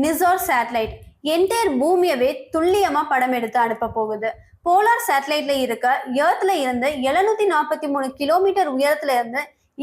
Nisar satellite entire பூமியவே துல்லியமா படம் எடுத்து அனுப்ப போகுது. போலார் சேட்டலைட்ல இருக்க எர்த்ல இருந்து 743 கிலோமீட்டர் உயரத்துல இருந்து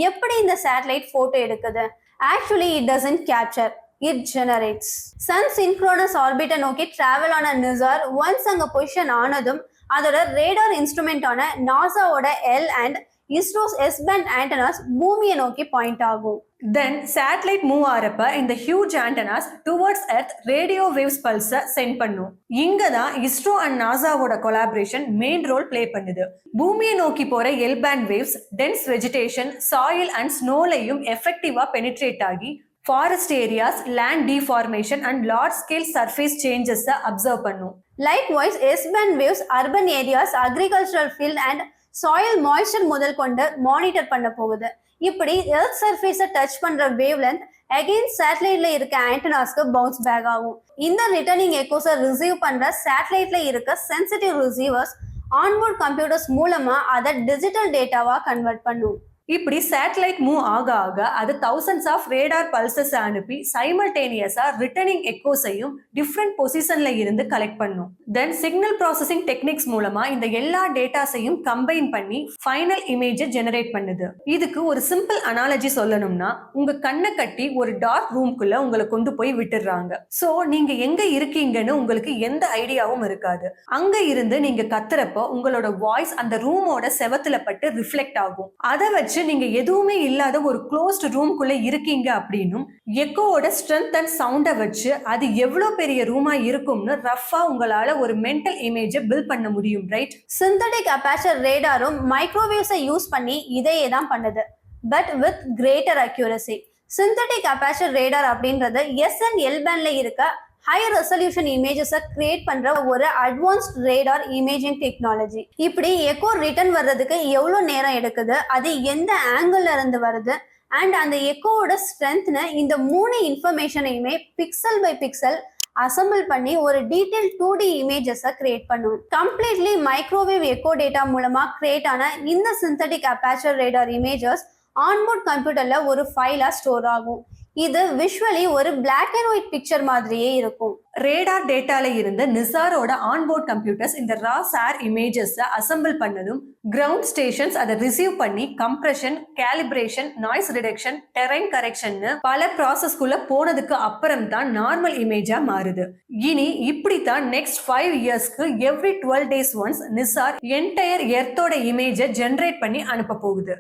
எப்படி இந்த சேட்டலைட் போட்டோ எடுக்குது? Actually it doesn't capture, it generates. Sun synchronous ஆர்பிட்டை நோக்கி டிராவல் ஆன நிசார் ஒன்ஸ் அங்க பொசிஷன் ஆனதும் அதோட ரேடார் இன்ஸ்ட்ருமெண்டான நாசாவோட L and ISRO's S band antennas பூமியை நோக்கி பாயிண்ட் ஆகும். தென் சேட்டலைட் மூவ் ஆறப்ப இந்த huge antennas towards earth radio waves பல்ஸை சென்ட் பண்ணும். இங்க தான் இஸ்ரோ அண்ட் நாசாவோட கொலாபரேஷன் மெயின் ரோல் பிளே பண்ணுது. பூமியை நோக்கி போற L band waves dense vegetation, soil and ஸ்னோலையும் எஃபெக்டிவா பெனிட்ரேட் ஆகி forest areas, land deformation and large scale surface changes observe பண்ணும். Likewise S band waves urban areas, agricultural field and soil moisture முதல் கொண்டு மானிட்டர் பண்ண போகுது. இப்படி எர்த் சர்ஃபேஸை டச் பண்ற வேவ் லென்த் அகைன் சேட்டலைட்ல இருக்க ஆண்டனாஸ்க்கு பவுன்ஸ் பேக் ஆகும். இந்த ரிட்டர்னிங் எக்கோஸை ரிசீவ் பண்ற சேட்டலைட்ல இருக்க சென்சிட்டிவ் ரிசீவர்ஸ் ஆன்போர்ட் கம்ப்யூட்டர்ஸ் மூலமா அதை டிஜிட்டல் டேட்டாவா கன்வெர்ட் பண்ணும். இப்படி சேட்டலைட் மூவ் ஆக ஆக அது thousands ஆஃப் ரேடார் பல்சஸ் அனுப்பி சைமல்டேனியஸா ரிட்டர்னிங் எக்கோஸையும் டிஃப்ரெண்ட் பொசிஷன்ல இருந்து கலெக்ட் பண்ணும். தென் சிக்னல் ப்ராசஸிங் டெக்னிக்ஸ் மூலமா இந்த எல்லா டேட்டாஸையும் கம்பைன் பண்ணி ஃபைனல் இமேஜை ஜெனரேட் பண்ணுது. இதுக்கு ஒரு சிம்பிள் அனாலஜி சொல்லணும்னா, உங்க கண்ணை கட்டி ஒரு டார்க் ரூம்குள்ள உங்களை கொண்டு போய் விட்டுடுறாங்க. சோ நீங்க எங்க இருக்கீங்கன்னு உங்களுக்கு எந்த ஐடியாவும் இருக்காது. அங்க இருந்து நீங்க கத்துறப்போ உங்களோட வாய்ஸ் அந்த ரூமோட செவத்துல பட்டு ரிஃப்ளெக்ட் ஆகும். அதை வச்சு நீங்க எதுவுமே இல்லாத ஒரு க்ளோஸ்ட் ரூம்குள்ள இருக்கீங்க அப்படின்னும், எக்கோவோட ஸ்ட்ரென்த் அண்ட் சவுண்டை வச்சு அது எவ்வளவு பெரிய ரூமா இருக்கும்னு ரஃபா உங்களால ஒரு மென்டல் இமேஜை பில்ட் பண்ண முடியும், ரைட்? சிந்தட்டிக் அபேச்சர் ரேடாரும் மைக்ரோவேவ்ஸை யூஸ் பண்ணி இதையே தான் பண்ணுது, but with greater accuracy. Synthetic aperture radar அப்படின்றது எஸ் அண்ட் எல் பேண்ட்ல இருக்க ஹை ரெசல்யூஷன் இமேஜஸை கிரியேட் பண்ற ஒரு அட்வான்ஸ்ட் ரேடார் இமேஜிங் டெக்னாலஜி. இப்படி எக்கோ ரிட்டர்ன் வர்றதுக்கு எவ்வளோ நேரம் எடுக்குது, அது எந்த ஆங்கிள் இருந்து வருது அண்ட் அந்த எக்கோவோட ஸ்ட்ரென்த்னு இந்த 3 இன்ஃபர்மேஷனையுமே பிக்சல் பை பிக்சல் அசம்பிள் பண்ணி ஒரு டீடைல் 2D இமேஜஸை கிரியேட் பண்ணும். கம்ப்ளீட்லி மைக்ரோவேவ் எக்கோ டேட்டா மூலமா கிரியேட் ஆன இந்த synthetic aperture radar images onboard கம்ப்யூட்டர்ல ஒரு ஃபைலா ஸ்டோர் ஆகும். இது விஷுவலி ஒரு பிளாக் அண்ட் ஒயிட் பிக்சர் மாதிரியே இருக்கும். ரேடார் டேட்டால இருந்து நிசாரோட ஆன்போர்ட் கம்ப்யூட்டர்ஸ் இந்த ரா சார் இமேஜஸ் அசம்பிள் பண்ணதும் கிரவுண்ட் ஸ்டேஷன்ஸ் அதை ரிசீவ் பண்ணி compression, calibration, noise reduction, terrain correction பல ப்ராசஸ்குள்ள போனதுக்கு அப்புறம் தான் நார்மல் இமேஜா மாறுது. இனி இப்படித்தான் நெக்ஸ்ட் 5 இயர்ஸ்க்கு every 12 days once NISAR entire எர்த்தோட இமேஜை ஜெனரேட் பண்ணி அனுப்ப போகுது.